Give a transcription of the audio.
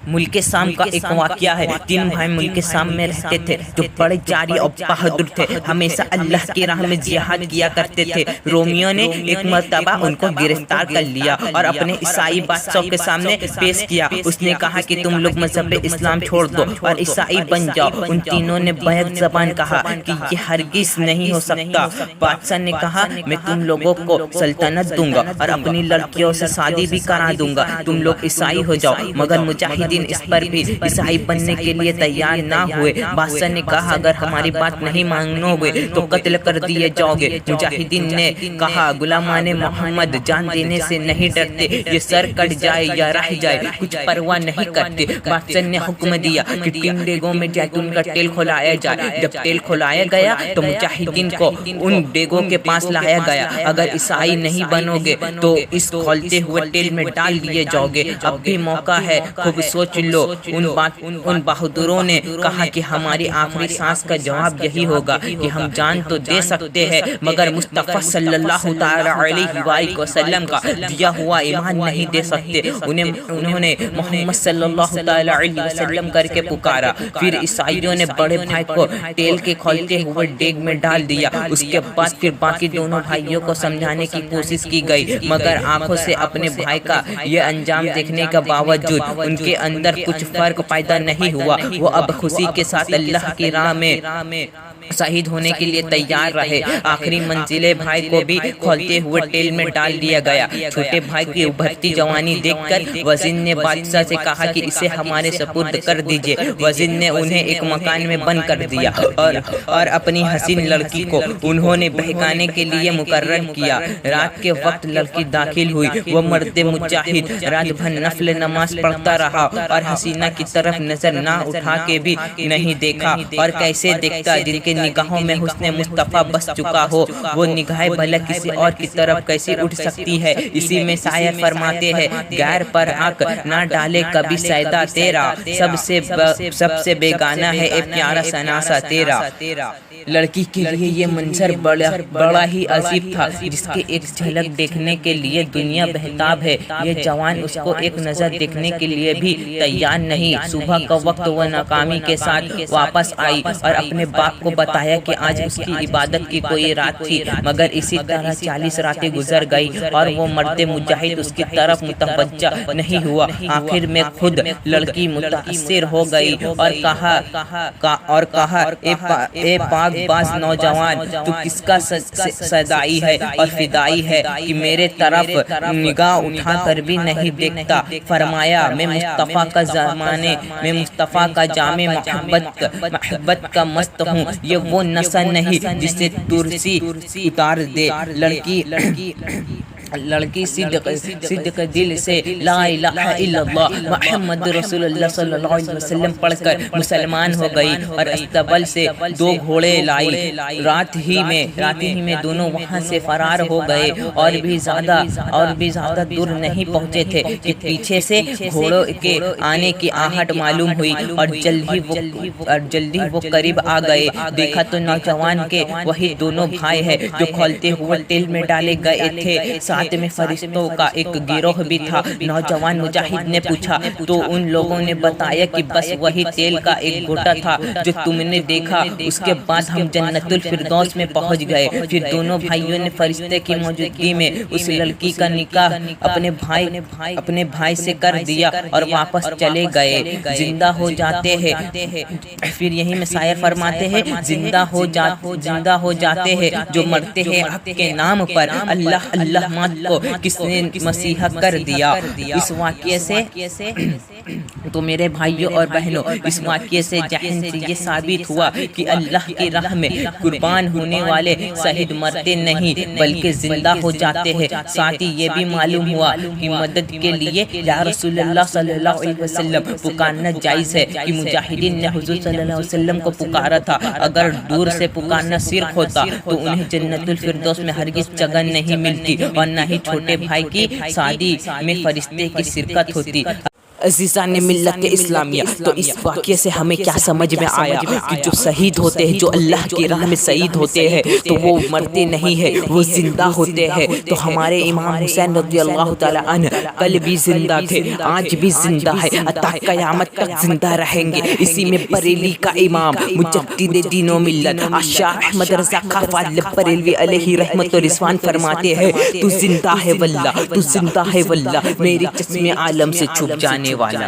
ملک شام کا ایک واقعہ ہے۔ تین بھائی ملک شام میں رہتے تھے جو بڑے جاری اور بہادر تھے، ہمیشہ اللہ کی راہ میں جہاد کیا کرتے تھے۔ رومیوں نے ایک مرتبہ ان کو گرفتار کر لیا اور اپنے عیسائی بادشاہ کے سامنے پیش کیا۔ اس نے کہا کہ تم لوگ مذہب اسلام چھوڑ دو اور عیسائی بن جاؤ۔ ان تینوں نے بیک زبان کہا کہ یہ ہرگز نہیں ہو سکتا۔ بادشاہ نے کہا میں تم لوگوں کو سلطنت دوں گا اور اپنی لڑکیوں سے شادی بھی کرا دوں گا، تم لوگ عیسائی ہو جاؤ۔ مگر مجاہدین اس پر بھی عیسائی بننے کے لیے تیار نہ ہوئے۔ بادشاہ نے کہا اگر ہماری بات نہیں مانو گے تو قتل کر دیے جاؤ گے۔ مجاہدین نے کہا غلامان محمد جان دینے سے نہیں ڈرتے، یہ سر کٹ جائے یا رہ جائے کچھ پرواہ نہیں کرتے۔ بادشاہ نے حکم دیا کہ 3 ڈیگوں میں زیتون کا تیل کھلایا جائے۔ جب تیل کھلایا گیا تو مجاہدین کو ان ڈیگوں کے پاس لایا گیا۔ اگر عیسائی نہیں بنو گے تو اس کھولتے ہوئے تیل میں ڈال دیے جاؤ گے، اب بھی موقع ہے، خوب سوچ لو۔ ان بہادروں نے کہا کہ ہماری آخری سانس کا جواب یہی ہوگا کہ ہم جان تو دے سکتے ہیں مگر مصطفیٰ صلی اللہ تعالی علیہ وآلہ وسلم کا دیا ہوا ایمان نہیں دے سکتے۔ انہوں نے محمد صلی اللہ تعالی علیہ وسلم کر کے پکارا۔ پھر عیسائیوں نے بڑے بھائی کو تیل کے کھولتے ہوئے ڈیگ میں ڈال دیا۔ اس کے بعد پھر باقی دونوں بھائیوں کو سمجھانے کی کوشش کی گئی مگر آنکھوں سے اپنے بھائی کا یہ انجام دیکھنے کے باوجود ان کے اندر کچھ فرق پیدا نہیں ہوا۔ وہ اب خوشی کے ساتھ اللہ کی راہ میں شہید ہونے کے لیے تیار رہے۔ آخری منزلے بھائی کو بھی کھولتے ہوئے تیل میں ڈال دیا گیا۔ چھوٹے بھائی کی ابھرتی جوانی دیکھ کر وزیر نے بادشاہ سے کہا کہ اسے ہمارے سپرد کر دیجئے۔ وزیر نے انہیں ایک مکان میں بند کر دیا اور اپنی حسین لڑکی کو انہوں نے بہکانے کے لیے مقرر کیا۔ رات کے وقت لڑکی داخل ہوئی۔ وہ مرد مجاہد رات بھر نفل نماز پڑھتا رہا اور حسینہ کی طرف نظر نہ اٹھا کے بھی نہیں دیکھا، اور کیسے دیکھتا جن کے نگاہوں میں حسن مصطفیٰ بس چکا ہو، وہ نگاہیں بھلا کسی اور کی طرف کیسے اٹھ سکتی ہے۔ اسی میں شاعر فرماتے ہیں غیر پر آنکھ نہ ڈالے کبھی سیدا تیرا، سب سے بیگانہ ہے اے پیارا سناسا تیرا۔ لڑکی کے لیے یہ منظر بڑا ہی عجیب تھا، جس کے ایک جھلک دیکھنے کے لیے دنیا بہتاب ہے۔ یہ جوان اس کو ایک نظر دیکھنے کے لیے بھی تیار نہیں۔ صبح کا وقت وہ ناکامی کے ساتھ واپس آئی اور اپنے باپ کو بتایا کہ آج اس کی عبادت کی کوئی رات تھی، مگر اسی طرح 40 راتیں گزر گئی اور وہ مرد مجاہد اس کی طرف متوجہ نہیں ہوا۔ آخر میں خود لڑکی متاثر ہو گئی اور کہا اے پاک باز نوجوان، تو کس کا صدائی ہے اور فدائی ہے کہ میرے طرف نگاہ اٹھا کر بھی نہیں دیکھتا؟ فرمایا میں مصطفیٰ کا زمانے میں مصطفیٰ کا جامع محبت کا مست ہوں، یہ وہ نشہ نہیں جسے ترسی اتار دے۔ لڑکی صدق دل سے لا الہ الا اللہ محمد رسول اللہ صلی اللہ علیہ وسلم پڑھ کر مسلمان ہو گئی اور استقبال سے 2 گھوڑے لائی۔ رات ہی میں دونوں وہاں سے فرار ہو گئے اور بھی زیادہ دور نہیں پہنچے تھے کہ پیچھے سے گھوڑوں کے آنے کی آہٹ معلوم ہوئی اور جلدی وہ قریب آ گئے۔ دیکھا تو نوجوان کے وہی دونوں بھائی ہیں جو کھولتے ہوئے تیل میں ڈالے گئے تھے، ساتھ میں فرشتوں کا ایک گروہ بھی تھا۔ نوجوان مجاہد نے پوچھا تو ان لوگوں نے بتایا کہ بس وہی تیل کا ایک گھوٹا تھا جو تم نے دیکھا، اس کے بعد ہم جنت الفردوس میں پہنچ گئے۔ پھر دونوں بھائیوں نے فرشتے کی موجودگی میں اس لڑکی کا نکاح اپنے بھائی سے کر دیا اور واپس چلے گئے۔ زندہ ہو جاتے ہیں، پھر یہی میں شاعر فرماتے ہیں زندہ ہو جاتے ہیں جو مرتے ہیں حق کے نام پر، اللہ اللہ مات کو کس نے مسیحا کر دیا۔ اس واقعے سے تو میرے بھائیوں اور بہنوں، اس واقعے سے ذہن سے یہ ثابت ہوا کہ اللہ کی راہ میں قربان ہونے والے شہید مرتے نہیں بلکہ زندہ ہو جاتے ہیں۔ ساتھ ہی یہ بھی معلوم ہوا کہ مدد کے لیے یا رسول اللہ صلی اللہ علیہ وسلم پکارنا جائز ہے کہ مجاہدین نے حضور صلی اللہ علیہ وسلم کو پکارا تھا۔ اگر دور سے پکارنا شرک ہوتا تو انہیں جنت الفردوس میں ہرگز جگہ نہیں ملتی اور نہ ہی چھوٹے بھائی کی شادی میں فرشتے کی شرکت ہوتی۔ عزیزان ملت اسلامیہ، تو اس واقعے سے ہمیں کیا سمجھ میں آیا کہ جو شہید ہوتے ہیں، جو اللہ کی راہ میں شہید ہوتے ہیں، تو وہ مرتے نہیں ہیں، وہ زندہ ہوتے ہیں۔ تو ہمارے امام حسین رضی اللہ تعالی عنہ کل بھی زندہ تھے، آج بھی زندہ ہے، عطا قیامت تک زندہ رہیں گے۔ اسی میں بریلی کا امام مجدد دین و ملت شاہ احمد رضا خان بریلوی علیہ رحمت و رضوان فرماتے ہیں، تو زندہ ہے واللہ، تو زندہ ہے واللہ، میری چشم عالم سے چھپ جانے والا۔